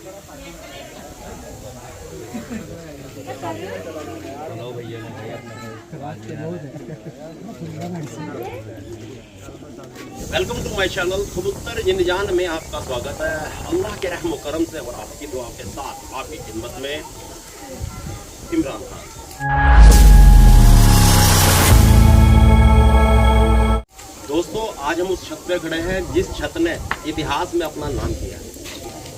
Welcome to my channel कबूतर जिंदजान में आपका स्वागत है। अल्लाह के रहम करम से और आपकी दुआ के साथ आपकी खिदमत में इमरान खान। दोस्तों, आज हम उस छत पे खड़े हैं जिस छत ने इतिहास में अपना नाम किया,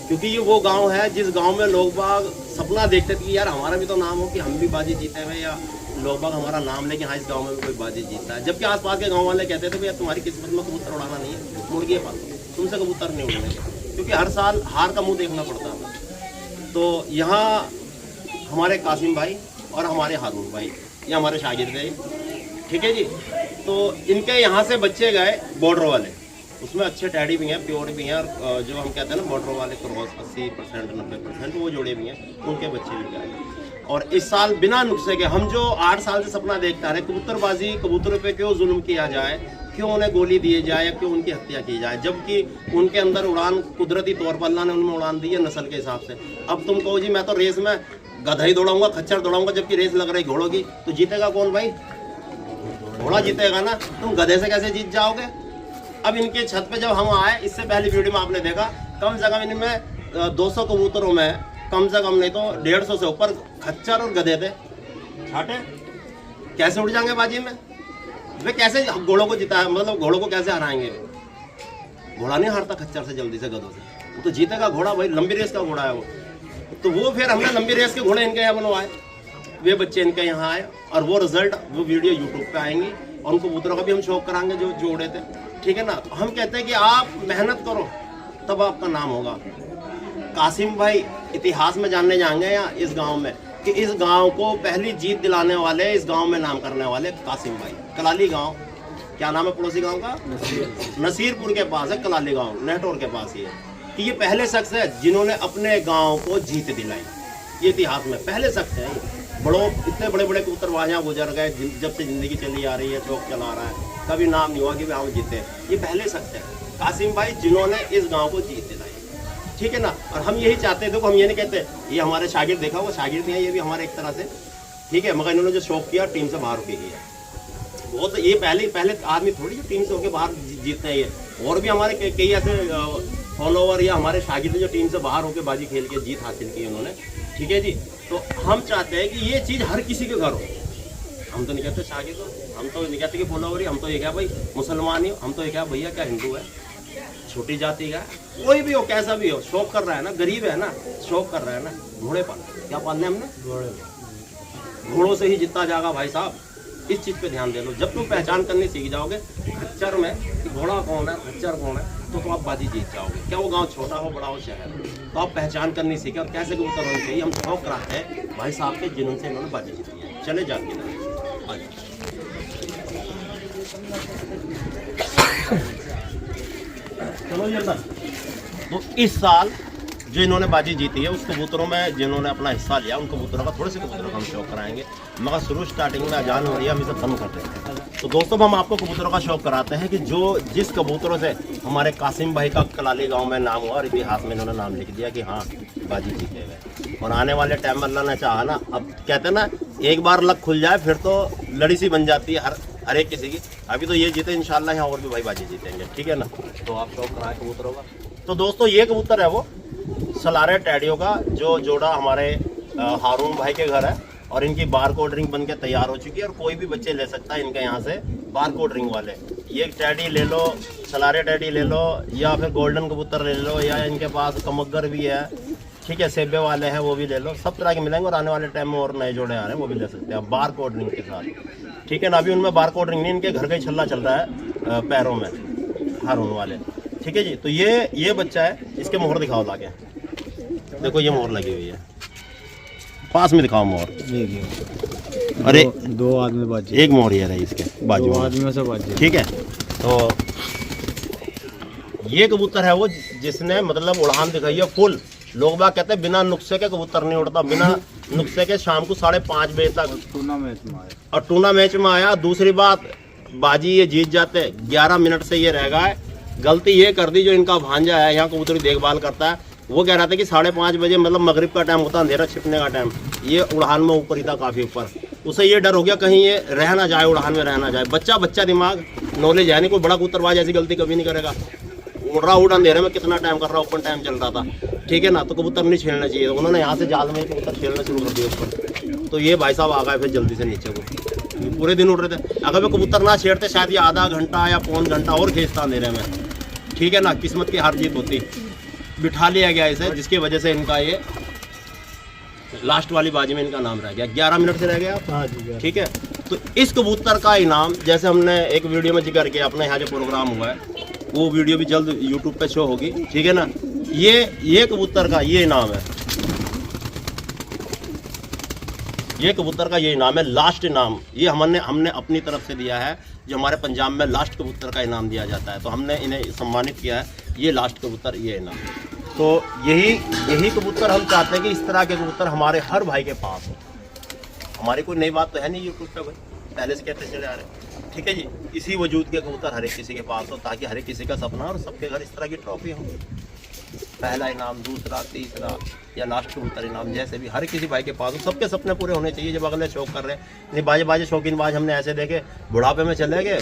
क्योंकि ये वो गांव है जिस गांव में लोग बाग सपना देखते थे कि यार हमारा भी तो नाम हो कि हम भी बाजी जीते हुए, या लोग बाग हमारा नाम लेके हाँ इस गांव में भी कोई बाजी जीतता है। जबकि आसपास के गांव वाले कहते थे भैया तुम्हारी किस्मत में कबूतर उड़ाना नहीं है, मुर्गी पालो, तुमसे कबूतर नहीं उड़ेंगे, क्योंकि हर साल हार का मुंह देखना पड़ता है। तो यहाँ हमारे कासिम भाई और हमारे हारून भाई, ये हमारे शागिर्द है, ठीक है जी। तो इनके यहाँ से बच्चे गए बॉर्डर वाले, उसमें अच्छे टैडी भी हैं, प्योर भी हैं, और जो हम कहते हैं ना बॉर्डर वाले क्रॉस 80% 90% वो जोड़े भी हैं, उनके बच्चे भी गए। और इस साल बिना नुस्खे के, हम जो 8 साल से सपना देखते रहे कबूतरबाजी, कबूतरों पे क्यों जुल्म किया जाए, क्यों उन्हें गोली दिए जाए, या क्यों उनकी हत्या की जाए, जबकि उनके अंदर उड़ान कुदरती तौर पर अल्लाह ने उनमें उड़ान दी है नस्ल के हिसाब से। अब तुम कहो जी मैं तो रेस में गधा ही दौड़ाऊंगा, खच्चर दौड़ाऊंगा, जबकि रेस लग रही घोड़ों की, तो जीतेगा कौन भाई? घोड़ा जीतेगा ना, तुम गधे से कैसे जीत जाओगे? अब इनके छत पे जब हम आए, इससे पहले वीडियो में आपने देखा, कम से कम इनमें 200 कबूतरों में कम से कम नहीं तो 150 से ऊपर खच्चर और गधे थे। छाटे कैसे उड़ जाएंगे बाजी में? वे कैसे घोड़ों को जिता, मतलब घोड़ों को कैसे हराएंगे? घोड़ा नहीं हारता खच्चर से जल्दी से, गधों से। वो तो जीतेगा घोड़ा भाई, लंबी रेस का घोड़ा है वो। तो वो फिर हमने लंबी रेस के घोड़े इनके यहाँ बनवाए, वे बच्चे इनके यहाँ आए, और वो रिजल्ट, वो वीडियो यूट्यूब पे आएंगी, और उन कबूतरों का भी हम शौक कराएंगे जो उड़े थे, ठीक है ना। तो हम कहते हैं कि आप मेहनत करो तब आपका नाम होगा। कासिम भाई इतिहास में जानने जाएंगे या इस गांव में, कि इस गांव को पहली जीत दिलाने वाले, इस गांव में नाम करने वाले कासिम भाई। कलाली गांव, क्या नाम है पड़ोसी गांव का? नसीरपुर के पास है कलाली गांव, नेहटोर के पास ही है। कि ये पहले शख्स है जिन्होंने अपने गांव को जीत दिलाई, ये इतिहास में पहले शख्स है। बड़ों इतने बड़े बड़े कबूतरबाजियां गुजर गए, जब से जिंदगी चली आ रही है, शौक चला रहा है, कभी नाम नहीं हुआ कि वे हम जीते। ये पहले शख्स है कासिम भाई जिन्होंने इस गांव को जीत दिलाई, ठीक है ना। और हम यही चाहते हैं, देखो हम ये नहीं कहते ये हमारे शागिर्द, देखा वो शागिर्द नहीं है, ये भी हमारे एक तरह से, ठीक है, मगर इन्होंने जो शौक किया टीम से बाहर होके किया, वो तो ये पहले आदमी थोड़ी जो टीम से होके बाहर जीतते हैं। ये और भी हमारे कई ऐसे फॉलोवर या हमारे शागिर्द जो टीम से बाहर होके बाजी खेल के जीत हासिल की उन्होंने, ठीक है जी। तो हम चाहते हैं कि ये चीज़ हर किसी के घर हो। हम तो नहीं कहते शागिर्द हो, हम तो नहीं कहते कि फॉलोवर ही, हम तो ये क्या भाई मुसलमान ही हो, हम तो ये क्या भैया क्या हिंदू है, छोटी जाति का, कोई भी हो, कैसा भी हो, शौक कर रहा है ना, गरीब है ना, शौक कर रहा है ना, घोड़े पालना, क्या पालने हमने? घोड़ों से ही जितना जाएगा भाई साहब। इस चीज़ पे ध्यान दे लो। जब तुम पहचान करनी सीख जाओगे खच्चर में कि घोड़ा कौन है, खच्चर कौन है, तो आप बाजी जीत जाओगे। क्या वो गांव छोटा हो बड़ा हो शहर, तो आप पहचान करनी सीखे और कैसे कबूतर होने चाहिए। हम शौक कराते हैं भाई साहब के जिनसे इन्होंने बाजी जीती है। चले जाके चलो ये अंदर। तो इस साल जो इन्होंने बाजी जीती है उस कबूतरों में जिन्होंने अपना हिस्सा लिया, उन कबूतरों का, थोड़े से कबूतरों का हम शौक कराएंगे, मगर शुरू स्टार्टिंग में अजान हो रही है, हम इसे बंद करते हैं। तो दोस्तों हम आपको कबूतरों का शौक कराते हैं कि जिस कबूतरों से हमारे कासिम भाई का कलाली गांव में नाम हुआ और इतिहास में इन्होंने नाम लिख दिया कि हाँ बाजी जीते हुए। और आने वाले टाइम में अल्लाह ने चाहा ना, अब कहते हैं ना एक बार लक खुल जाए फिर तो लड़ी सी बन जाती है हर एक किसी की। अभी तो ये जीते इंशाल्लाह, यहाँ और भी भाई बाजी जीतेंगे, ठीक है ना। तो आप शौक कराएं कबूतरों का। तो दोस्तों ये कबूतर है वो सलारे टैडियों का, जो जोड़ा हमारे हारून भाई के घर है, और इनकी बारकोड रिंग बन के तैयार हो चुकी है, और कोई भी बच्चे ले सकता है इनके यहाँ से बारकोड रिंग वाले। ये टैडी ले लो, सलारे टैडी ले लो, या फिर गोल्डन कबूतर ले लो, या इनके पास कमग्गर भी है, ठीक है, सेबे वाले हैं वो भी ले लो, सब तरह के मिलेंगे। और आने वाले टाइम में और नए जोड़े आ रहे हैं वो भी ले सकते हैं बारकोड रिंग के साथ, ठीक है ना। अभी उनमें बारकोड रिंग नहीं, इनके घर का ही छल्ला चल रहा है पैरों में हारून वाले, ठीक है जी। तो ये बच्चा है, इसके मोहर दिखाओ लाके, देखो ये मोहर लगी हुई है, पास में दिखाओ मोहर। अरे दो आदमी बाजी, एक मोहर है इसके बाजू आदमी से बाजी, ठीक है। तो ये कबूतर है वो जिसने मतलब उड़ान दिखाई है फुल। लोग बाग कहते हैं बिना नुस्खे के कबूतर नहीं उड़ता, बिना नुस्खे के शाम को 5:30 बजे तक टूना मैच में आया, और टूना मैच में आया। दूसरी बात बाजी ये जीत जाते, 11 मिनट से ये रह गए। गलती ये कर दी जो इनका भांजा है यहाँ कबूतर की देखभाल करता है, वो कह रहा था कि 5:30 बजे मतलब मगरिब का टाइम होता, अंधेरा छिपने का टाइम, ये उड़ान में ऊपर ही था, काफ़ी ऊपर। उसे ये डर हो गया कहीं ये रह ना जाए, उड़ान में रह ना जाए। बच्चा दिमाग, नॉलेज है नहीं, कोई बड़ा कबूतरबाज ऐसी गलती कभी नहीं करेगा। उड़ अंधेरे में कितना टाइम कर रहा, ओपन टाइम चल रहा था, ठीक है ना, तो कबूतर नहीं छेड़ना चाहिए। उन्होंने यहाँ से जाल में कबूतर छेड़ना शुरू कर दिया ऊपर, तो ये भाई साहब आ गए फिर जल्दी से नीचे को। पूरे दिन उड़ रहे थे, अगर वे कबूतर ना छेड़ते शायद ये आधा घंटा या पौन घंटा और खींचता अंधेरे में, ठीक है ना, किस्मत की हार जीत होती। बिठा लिया गया इसे, जिसकी वजह से इनका ये लास्ट वाली बाजी में इनका नाम रह गया। 11 मिनट से रह गया, हाँ जी, ठीक है। तो इस कबूतर का इनाम, जैसे हमने एक वीडियो में जिक्र किया, अपने यहाँ जो प्रोग्राम हुआ है वो वीडियो भी जल्द यूट्यूब पे शो होगी, ठीक है ना। ये कबूतर का ये इनाम है, ये कबूतर का ये इनाम है, लास्ट इनाम। ये हमने अपनी तरफ से दिया है, जो हमारे पंजाब में लास्ट कबूतर का इनाम दिया जाता है, तो हमने इन्हें सम्मानित किया है। ये लास्ट कबूतर, ये इनाम। तो यही कबूतर हम चाहते हैं कि इस तरह के कबूतर हमारे हर भाई के पास हो। हमारी कोई नई बात तो है नहीं यूट्यूब पे भाई, पहले से कहते चले आ रहे हैं, ठीक है जी। इसी वजूद के कबूतर हर एक किसी के पास हो, ताकि हर एक किसी का सपना और सबके घर इस तरह की ट्रॉफी हो। पहला इनाम, दूसरा, तीसरा या लास्ट कबूतर इनाम, जैसे भी हर किसी भाई के पास हो। सबके सपने पूरे होने चाहिए जब अगले शौक कर रहे हैं। नहीं बाजे शौकीन बाज हमने ऐसे देखे बुढ़ापे में चले गए,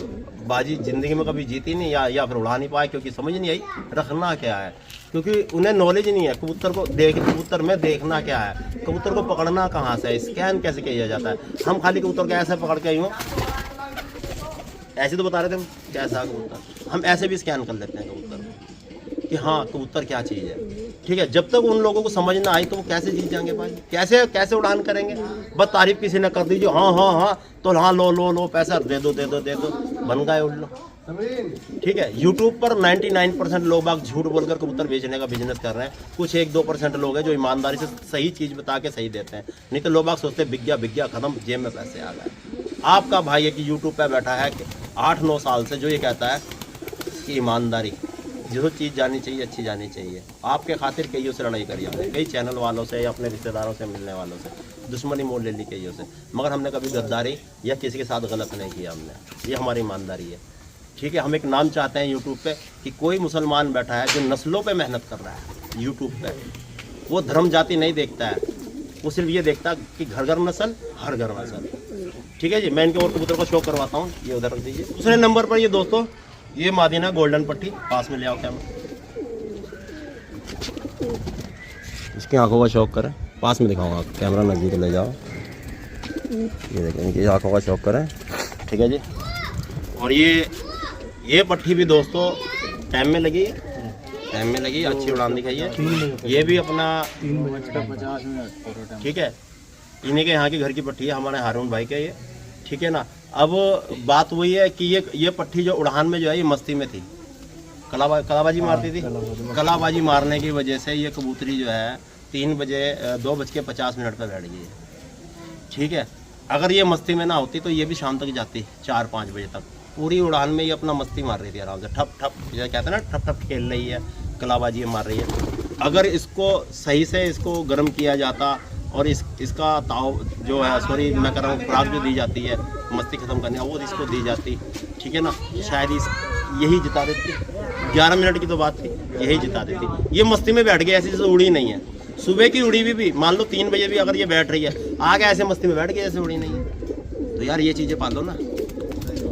बाजी ज़िंदगी में कभी जीती नहीं, या फिर उड़ा नहीं पाए, क्योंकि समझ नहीं आई रखना क्या है, क्योंकि उन्हें नॉलेज नहीं है कबूतर को कबूतर में देखना क्या है, कबूतर को पकड़ना कहाँ से है, स्कैन कैसे किया जाता है। हम खाली कबूतर को ऐसे पकड़ के यूँ ऐसे तो बता रहे थे हम कैसा कबूतर, हम ऐसे भी स्कैन कर लेते हैं कबूतर कि हाँ कबूतर क्या चीज़ है, ठीक है। जब तक उन लोगों को समझ ना आई तो वो कैसे जीत जाएंगे भाई, कैसे उड़ान करेंगे। बस तारीफ किसी ने कर दीजिए, हाँ तो हाँ लो पैसा दे दो, बन गए उड़ लो, ठीक है। यूट्यूब पर 99% लोग बाग झूठ बोलकर कबूतर बेचने का बिजनेस कर रहे हैं। कुछ 1-2% लोग हैं जो ईमानदारी से सही चीज़ बता के सही देते हैं, नहीं तो लोग बाग सोचते बिक गया खत्म, जेब में पैसे आ गए। आपका भाई है कि यूट्यूब पर बैठा है 8-9 साल से, जो ये कहता है कि ईमानदारी, जो चीज़ जानी चाहिए अच्छी जानी चाहिए। आपके खातिर कईयों से लड़ाई करी हमने, कई चैनल वालों से या अपने रिश्तेदारों से, मिलने वालों से दुश्मनी मोल ले ली कईयों से, मगर हमने कभी गद्दारी या किसी के साथ गलत नहीं किया हमने। ये हमारी ईमानदारी है, ठीक है। हम एक नाम चाहते हैं यूट्यूब पे कि कोई मुसलमान बैठा है जो नस्लों पे मेहनत कर रहा है यूट्यूब पे, वो धर्म जाति नहीं देखता है, वो सिर्फ ये देखता है कि घर नस्ल, हर घर नस्ल, ठीक है जी। मैं इनके और कबूतर को शो करवाता हूँ, ये उधर रख दीजिए। दूसरे नंबर पर ये दोस्तों, ये मादीना गोल्डन पट्टी, पास में ले आओ कैमरा, इसकी आंखों का शौक करें, पास में दिखाऊंगा, कैमरा नज़दीक ले जाओ, ये देखें इनकी आंखों का शौक करें, ठीक है जी। और ये पट्टी भी दोस्तों टाइम में लगी, अच्छी उड़ान दिखाई है। ये भी अपना 3:50 मिनट, ठीक है। इन्हीं के यहाँ की घर की पट्टी है, हमारे हारून भाई के ये, ठीक है ना। अब बात वही है कि ये पट्टी जो उड़ान में जो है ये मस्ती में थी, कलाबाजी मारती थी। कलाबाजी मारने की वजह से ये कबूतरी जो है 2:50 मिनट पर बैठ गई है, ठीक है। अगर ये मस्ती में ना होती तो ये भी शाम तक जाती 4-5 बजे तक। पूरी उड़ान में ये अपना मस्ती मार रही थी आराम से, ठप जैसे कहते हैं ना, ठप खेल रही है, कलाबाजी मार रही है। अगर इसको सही से इसको गर्म किया जाता और इसका ताव जो है, सॉरी मैं कर रहा हूँ, खुराक जो दी जाती है मस्ती ख़त्म करने का, वो इसको दी जाती, ठीक है ना, शायद यही जिता देती। 11 मिनट की तो बात थी, यही जिता देती। ये मस्ती में बैठ गई, ऐसी जैसे उड़ी नहीं है। सुबह की उड़ी भी मान लो 3 बजे भी अगर ये बैठ रही है, आगे ऐसे मस्ती में बैठ गई जैसे उड़ी नहीं है। तो यार ये चीज़ें पालो ना,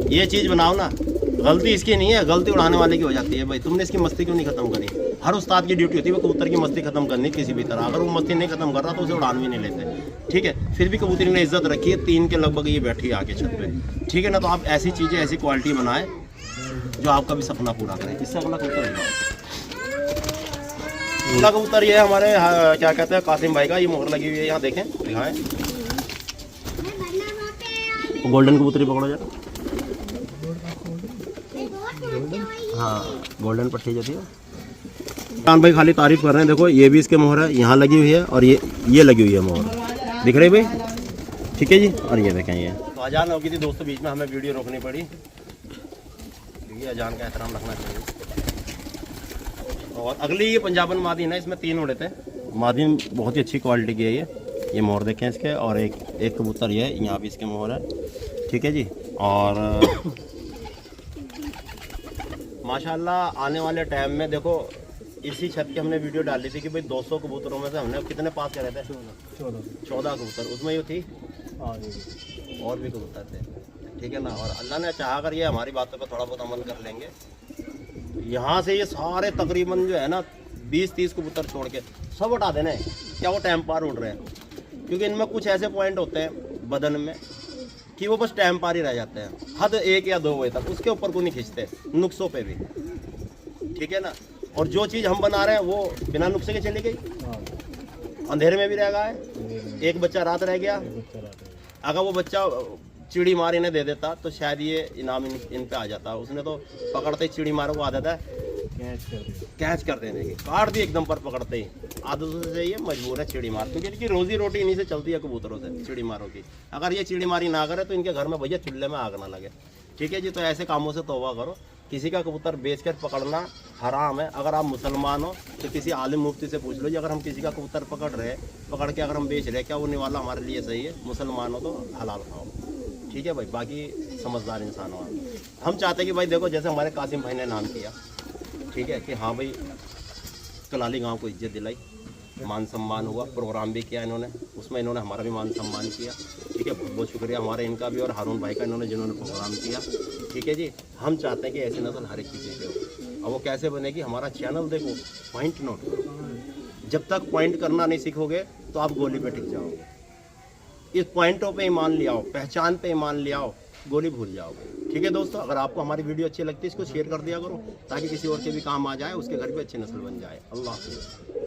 ये चीज़ बनाओ ना। गलती इसकी नहीं है, गलती उड़ाने वाले की हो जाती है। भाई तुमने इसकी मस्ती क्यों नहीं खत्म करी? हर उस्ताद की ड्यूटी होती है वो कबूतर की मस्ती खत्म करनी किसी भी तरह। अगर वो मस्ती नहीं खत्म कर रहा तो उसे उड़ान भी नहीं लेते, ठीक है। फिर भी कबूतरी ने इज्जत रखी है, 3 के लगभग ये बैठी आके छत पे, ठीक है ना। तो आप ऐसी चीज़ें, ऐसी क्वालिटी बनाएं जो आपका भी सपना पूरा करें। इससे अगला कबूतर अगला कबूतर ये है हमारे क्या कहते हैं, कासिम भाई का। ये मोहर लगी हुई है, यहाँ देखें, दिखाएं। गोल्डन कबूतरी पकड़ो जरा, हाँ गोल्डन पट्टी जो थी। कान भाई खाली तारीफ कर रहे हैं, देखो ये भी इसके मोहर है, यहाँ लगी हुई है और ये लगी हुई है मोहर, दिख रही भाई, ठीक है जी। और ये देखें, ये तो अजान हो गई थी दोस्तों, बीच में हमें वीडियो रोकनी पड़ी क्योंकि अजान का एहतराम रखना चाहिए। और अगली ये पंजाबन मादीन है, इसमें 3 उड़े थे। मादीन बहुत ही अच्छी क्वालिटी की है ये मोहर देखें इसके। और एक कबूतर ये है, यहाँ भी इसके मोहर है, ठीक है जी। और माशाल्लाह आने वाले टाइम में देखो इसी छत की हमने वीडियो डाली थी कि भाई 200 कबूतरों में से हमने कितने पास करे थे? 14 कबूतर। उसमें ये थी और भी कबूतर थे, ठीक है ना। और अल्लाह ने चाहा कर ये हमारी बातों पर थोड़ा बहुत अमल कर लेंगे, यहाँ से ये सारे तकरीबन जो है ना 20-30 कबूतर छोड़ के सब हटा देने। क्या वो टाइम पार उड़ रहे हैं? क्योंकि इनमें कुछ ऐसे पॉइंट होते हैं बदन में कि वो बस टाइम पार ही रह जाते हैं, हद 1 या 2 बजे तक, उसके ऊपर को नहीं खींचते नुक्सों पे भी, ठीक है ना। और जो चीज़ हम बना रहे हैं वो बिना नुक्से के चली गई, अंधेरे में भी रह गया है। एक बच्चा रात रह गया, अगर वो बच्चा चिड़ी मार इन्हें दे देता तो शायद ये इनाम इन पे आ जाता। उसने तो पकड़ते ही चिड़ी मारो को आदत है कैच कर देने की, काट दी एकदम पर पकड़ते ही। आदतों से ये मजबूर है चिड़ी मार, क्योंकि इनकी रोजी रोटी इन्हीं से चलती है कबूतरों से, चिड़ी मारों की। अगर ये चिड़ी मारी ना करे तो इनके घर में भैया चूल्हे में आग ना लगे, ठीक है जी। तो ऐसे कामों से तौबा करो। किसी का कबूतर बेचकर पकड़ना हराम है। अगर आप मुसलमान हो तो किसी आलिम मुफ्ती से पूछ लो जी, अगर हम किसी का कबूतर पकड़ के अगर हम बेच रहे, क्या वो निवाला हमारे लिए सही है? मुसलमान हो तो हलाल खाओ, ठीक है भाई। बाकी समझदार इंसान हो। हम चाहते हैं कि भाई देखो, जैसे हमारे कासिम भाई ने नाम किया, ठीक है, कि हाँ भाई कलाली गांव को इज्जत दिलाई, मान सम्मान हुआ, प्रोग्राम भी किया इन्होंने, उसमें इन्होंने हमारा भी मान सम्मान किया, ठीक है। बहुत बहुत शुक्रिया हमारे इनका भी और हारून भाई का, इन्होंने जिन्होंने प्रोग्राम किया, ठीक है जी। हम चाहते हैं कि ऐसी नस्ल हर एक किसी के हो। अब वो कैसे बनेगी? हमारा चैनल देखो, पॉइंट नोट करो। जब तक पॉइंट करना नहीं सीखोगे तो आप गोली पे टिक जाओगे। इस पॉइंटों पे ईमान ले आओ, पहचान पे ईमान ले आओ, गोली भूल जाओगे, ठीक है दोस्तों। अगर आपको हमारी वीडियो अच्छी लगती है इसको शेयर कर दिया करो, ताकि किसी और के भी काम आ जाए, उसके घर पे अच्छी नस्ल बन जाए। अल्लाह हाफ़िज़।